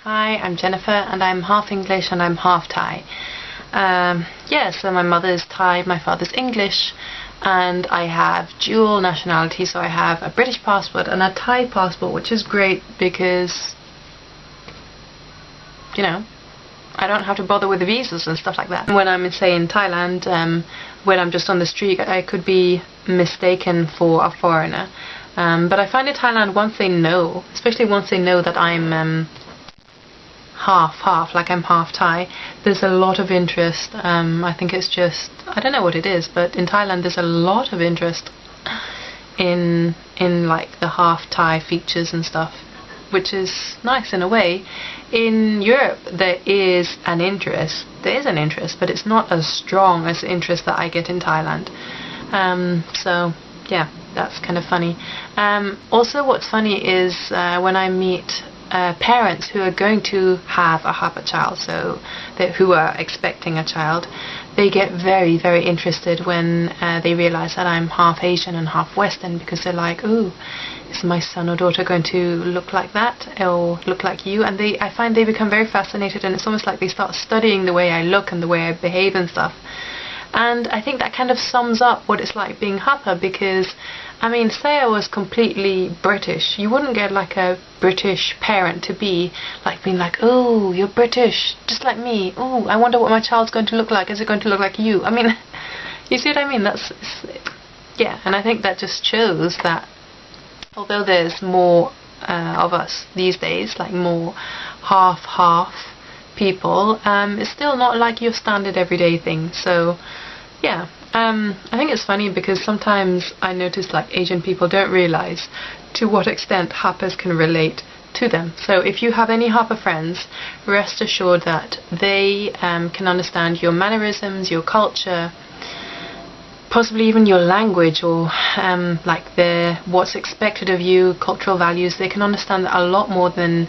Hi, I'm Jennifer and I'm half English and I'm half Thai. So my mother is Thai, my father's English, and I have dual nationality, so I have a British passport and a Thai passport, which is great because, you know, I don't have to bother with the visas and stuff like that. When I'm, say, in Thailand, when I'm just on the street, I could be mistaken for a foreigner. But I find in Thailand, once they know, especially once they know that I'm half, like I'm half Thai, there's a lot of interest. I think it's just, I don't know what it is, but in Thailand there's a lot of interest in like the half Thai features and stuff, which is nice in a way. In Europe there is an interest, but it's not as strong as the interest that I get in Thailand. So yeah, that's kind of funny. Also what's funny is when I meet parents who are going to have a HAPA child, so who are expecting a child, they get very, very interested when they realize that I'm half Asian and half Western, because they're like, oh, is my son or daughter going to look like that or look like you? And I find they become very fascinated, and it's almost like they start studying the way I look and the way I behave and stuff. And I think that kind of sums up what it's like being HAPA, because I mean, say I was completely British, you wouldn't get like a British parent to be like being like, oh, you're British, just like me. Oh, I wonder what my child's going to look like. Is it going to look like you? I mean, you see what I mean? Yeah, and I think that just shows that although there's more of us these days, like more half people, it's still not like your standard everyday thing. So yeah, I think it's funny because sometimes I notice like Asian people don't realize to what extent HAPAs can relate to them. So if you have any HAPA friends, rest assured that they can understand your mannerisms, your culture, possibly even your language, or like what's expected of you, cultural values. They can understand that a lot more than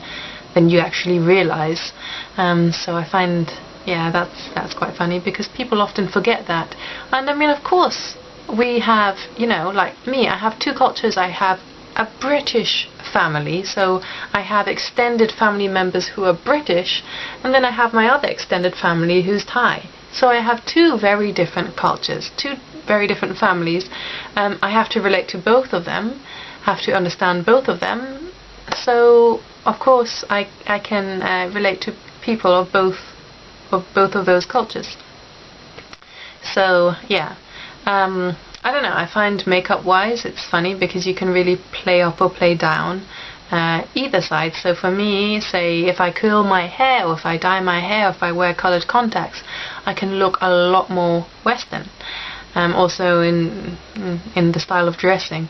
you actually realize. So I find, yeah, that's quite funny, because people often forget that. And I mean, of course, we have, you know, like me, I have two cultures. I have a British family, so I have extended family members who are British, and then I have my other extended family who's Thai. So I have two very different cultures, two very different families. I have to relate to both of them, have to understand both of them. So of course I can relate to people of both of those cultures. So yeah, I don't know, I find makeup wise it's funny because you can really play up or play down either side. So for me, say if I curl my hair, or if I dye my hair, or if I wear coloured contacts, I can look a lot more Western. Also in the style of dressing.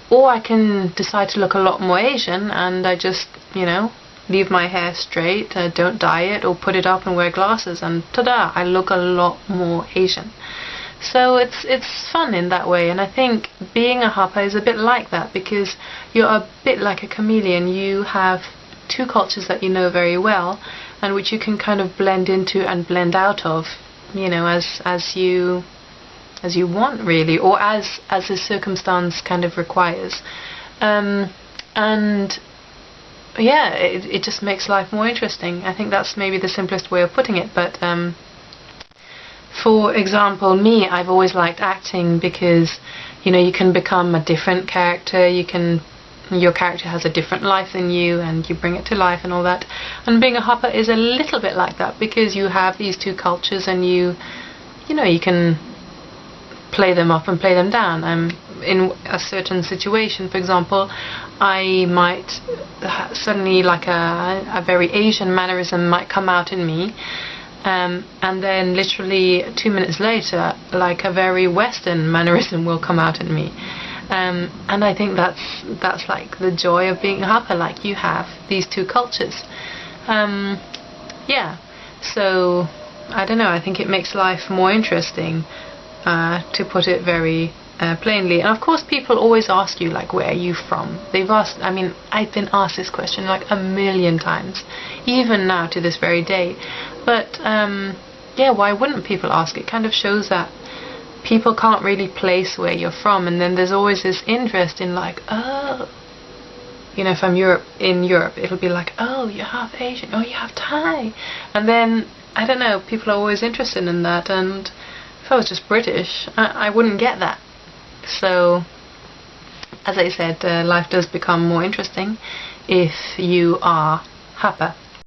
Or I can decide to look a lot more Asian, and I just, you know, leave my hair straight, don't dye it, or put it up and wear glasses, and ta-da, I look a lot more Asian. So it's fun in that way, and I think being a HAPA is a bit like that, because you're a bit like a chameleon. You have two cultures that you know very well, and which you can kind of blend into and blend out of, you know, as you want, really, or as the circumstance kind of requires. And yeah, it just makes life more interesting. I think that's maybe the simplest way of putting it. But for example, me, I've always liked acting, because, you know, you can become a different character. Your character has a different life than you, and you bring it to life and all that. And being a HAPA is a little bit like that, because you have these two cultures, and you know, you can play them up and play them down. In a certain situation, for example, I might suddenly, like a very Asian mannerism might come out in me, and then literally 2 minutes later, like a very Western mannerism will come out in me. And I think that's like the joy of being a HAPA, like you have these two cultures. Yeah, so I don't know, I think it makes life more interesting, to put it very plainly. And of course people always ask you, like, where are you from? They've asked, I mean, I've been asked this question like a million times, even now to this very day. But yeah, why wouldn't people ask? It kind of shows that people can't really place where you're from, and then there's always this interest in like, oh, you know, if I'm in Europe, it'll be like, oh, you're half Asian, oh, you have Thai. And then, I don't know, people are always interested in that, and if I was just British, I wouldn't get that. So, as I said, life does become more interesting if you are HAPA.